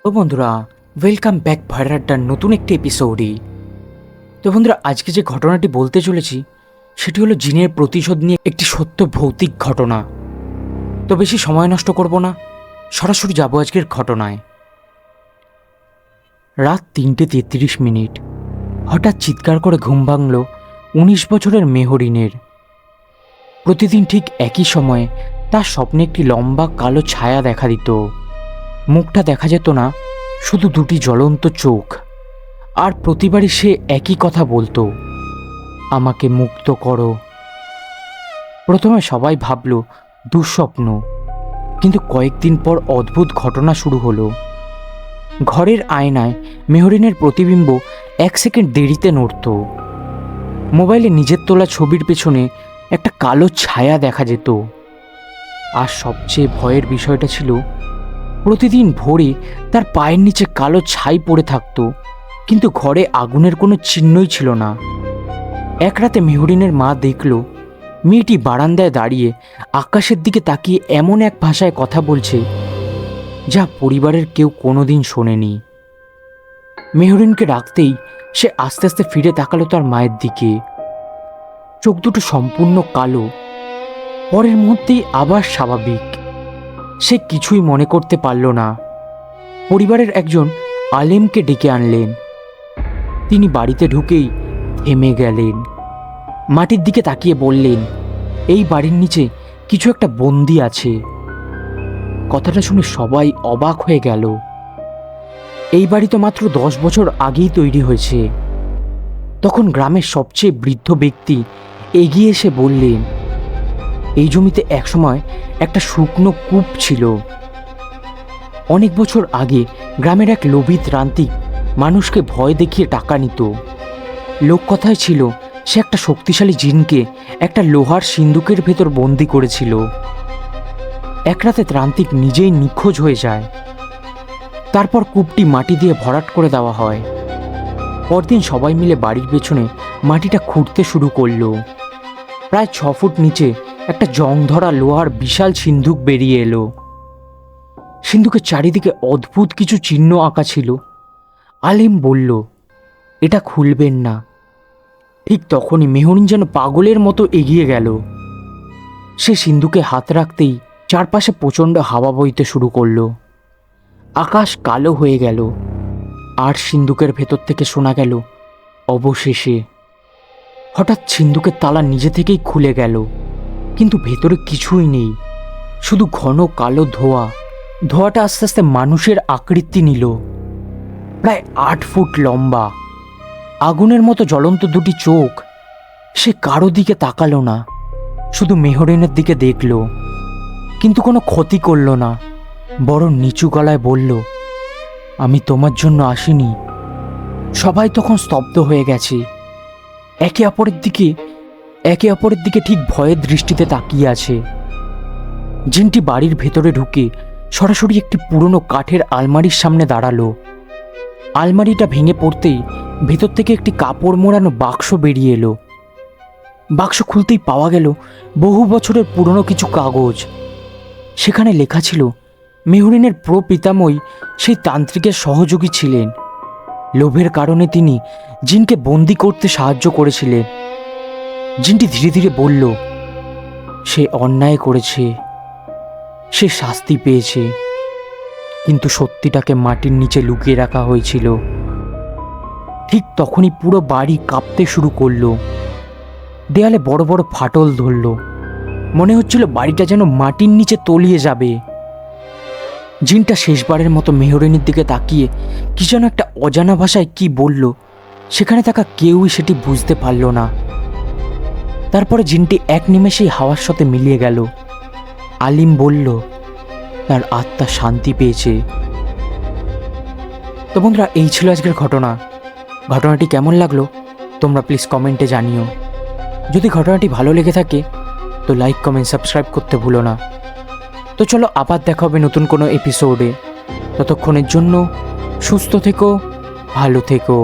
তো বন্ধুরা, welcome back ভয়ের আড্ডার নতুন একটি এপিসোডে। তো বন্ধুরা, আজকে যে ঘটনাটি বলতে চলেছি সেটি হলো জিনের প্রতিশোধ নিয়ে একটি সত্য ভৌতিক ঘটনা। তো বেশি সময় নষ্ট করব না, সরাসরি যাব আজকের ঘটনায়। রাত ৩:৩৩। হঠাৎ চিৎকার করে ঘুম ভাঙল ১৯ বছরের মেহরিনের। প্রতিদিন ঠিক একই সময়ে তার স্বপ্নে একটি লম্বা কালো ছায়া দেখা দিত। মুখটা দেখা যেত না, শুধু দুটি জ্বলন্ত চোখ। আর প্রতিবারই সে একই কথা বলতো, আমাকে মুক্ত করো। প্রথমে সবাই ভাবল দুঃস্বপ্ন, কিন্তু কয়েকদিন পর অদ্ভুত ঘটনা শুরু হলো। ঘরের আয়নায় মেহরিনের প্রতিবিম্ব ১ সেকেন্ড দেরিতে নড়ত। মোবাইলে নিজের তোলা ছবির পেছনে একটা কালো ছায়া দেখা যেত। আর সবচেয়ে ভয়ের বিষয়টা ছিল, প্রতিদিন ভোরে তার পায়ের নিচে কালো ছাই পড়ে থাকত, কিন্তু ঘরে আগুনের কোনো চিহ্নই ছিল না। এক রাতে মেহরিনের মা দেখল মেয়েটি বারান্দায় দাঁড়িয়ে আকাশের দিকে তাকিয়ে এমন এক ভাষায় কথা বলছে যা পরিবারের কেউ কোনোদিন শোনেনি। মেহরিনকে ডাকতেই সে আস্তে আস্তে ফিরে তাকালো তার মায়ের দিকে। চোখ দুটো সম্পূর্ণ কালো, পরের মুহূর্তেই আবার স্বাভাবিক। সে কিছুই মনে করতে পারল না। পরিবারের একজন আলেমকে ডেকে আনলেন। তিনি বাড়িতে ঢুকেই থেমে গেলেন, মাটির দিকে তাকিয়ে বললেন, এই বাড়ির নিচে কিছু একটা বন্দি আছে। কথাটা শুনে সবাই অবাক হয়ে গেল। এই বাড়ি তো মাত্র ১০ বছর আগেই তৈরি হয়েছে। তখন গ্রামের সবচেয়ে বৃদ্ধ ব্যক্তি এগিয়ে এসে বললেন, এই জমিতে একসময় একটা শুকনো কূপ ছিল। অনেক বছর আগে গ্রামের এক লোভী ত্রান্তিক মানুষকে ভয় দেখিয়ে টাকা নিত। লোককথায় ছিল সে একটা শক্তিশালী জিনকে একটা লোহার সিন্দুকের ভেতর বন্দি করেছিল। এক রাতে ত্রান্তিক নিজেই নিখোঁজ হয়ে যায়। তারপর কূপটি মাটি দিয়ে ভরাট করে দেওয়া হয়। পরদিন সবাই মিলে বাড়ির পেছনে মাটিটা খুঁড়তে শুরু করলো। প্রায় ৬ ফুট নিচে একটা জং ধরা লোহার বিশাল সিন্দুক বেরিয়ে এলো। সিন্দুকের চারিদিকে অদ্ভুত কিছু চিহ্ন আঁকা ছিল। আলিম বলল, এটা খুলবেন না। ঠিক তখনই মেহরিন যেন পাগলের মতো এগিয়ে গেল। সে সিন্দুকে হাত রাখতেই চারপাশে প্রচণ্ড হাওয়া বইতে শুরু করলো। আকাশ কালো হয়ে গেল, আর সিন্দুকের ভেতর থেকে শোনা গেল, অবশেষে। হঠাৎ সিন্দুকের তালা নিজে থেকেই খুলে গেল, কিন্তু ভেতরে কিছুই নেই, শুধু ঘন কালো ধোঁয়া। ধোঁয়াটা আস্তে আস্তে মানুষের আকৃতি নিল, প্রায় ৮ ফুট লম্বা, আগুনের মতো জ্বলন্ত দুটি চোখ। সে কারো দিকে তাকালো না, শুধু মেহরিনের দিকে দেখল, কিন্তু কোনো ক্ষতি করল না। বড় নিচু গলায় বলল, আমি তোমার জন্য আসিনি। সবাই তখন স্তব্ধ হয়ে গেছে, একে অপরের দিকে ঠিক ভয়ের দৃষ্টিতে তাকিয়ে আছে। জিনটি বাড়ির ভেতরে ঢুকে সরাসরি একটি পুরনো কাঠের আলমারির সামনে দাঁড়ালো। আলমারিটা ভেঙে পড়তেই ভেতর থেকে একটি কাপড় মোড়ানো বাক্স বেরিয়ে এলো। বাক্স খুলতেই পাওয়া গেল বহু বছরের পুরনো কিছু কাগজ। সেখানে লেখা ছিল, মেহরিনের প্রপিতাময়ী সেই তান্ত্রিকের সহযোগী ছিলেন। লোভের কারণে তিনি জিনকে বন্দি করতে সাহায্য করেছিলেন। জিনটি ধীরে ধীরে বলল, সে অন্যায় করেছে, সে শাস্তি পেয়েছে, কিন্তু সত্যিটাকে মাটির নিচে লুকিয়ে রাখা হয়েছিল। ঠিক তখনই পুরো বাড়ি কাঁপতে শুরু করলো। দেয়ালে বড় বড় ফাটল ধরল, মনে হচ্ছিল বাড়িটা যেন মাটির নিচে তলিয়ে যাবে। জিনটা শেষবারের মতো মেহরিনের দিকে তাকিয়ে কি যেন একটা অজানা ভাষায় কি বলল, সেখানে থাকা কেউই সেটি বুঝতে পারল না। তারপরে জিনটি এক নিমেষেই হাওয়ার সাথে মিলিয়ে গেল। আলিম বলল, তার আত্মা শান্তি পেয়েছে। তো বন্ধুরা, এই ছিল আজকের ঘটনা। ঘটনাটি কেমন লাগলো তোমরা প্লিজ কমেন্টে জানিও। যদি ঘটনাটি ভালো লেগে থাকে তো লাইক, কমেন্ট, সাবস্ক্রাইব করতে ভুলো না। তো চলো, আবার দেখা হবে নতুন কোনো এপিসোডে। ততক্ষণের জন্য সুস্থ থেকো, ভালো থেকো।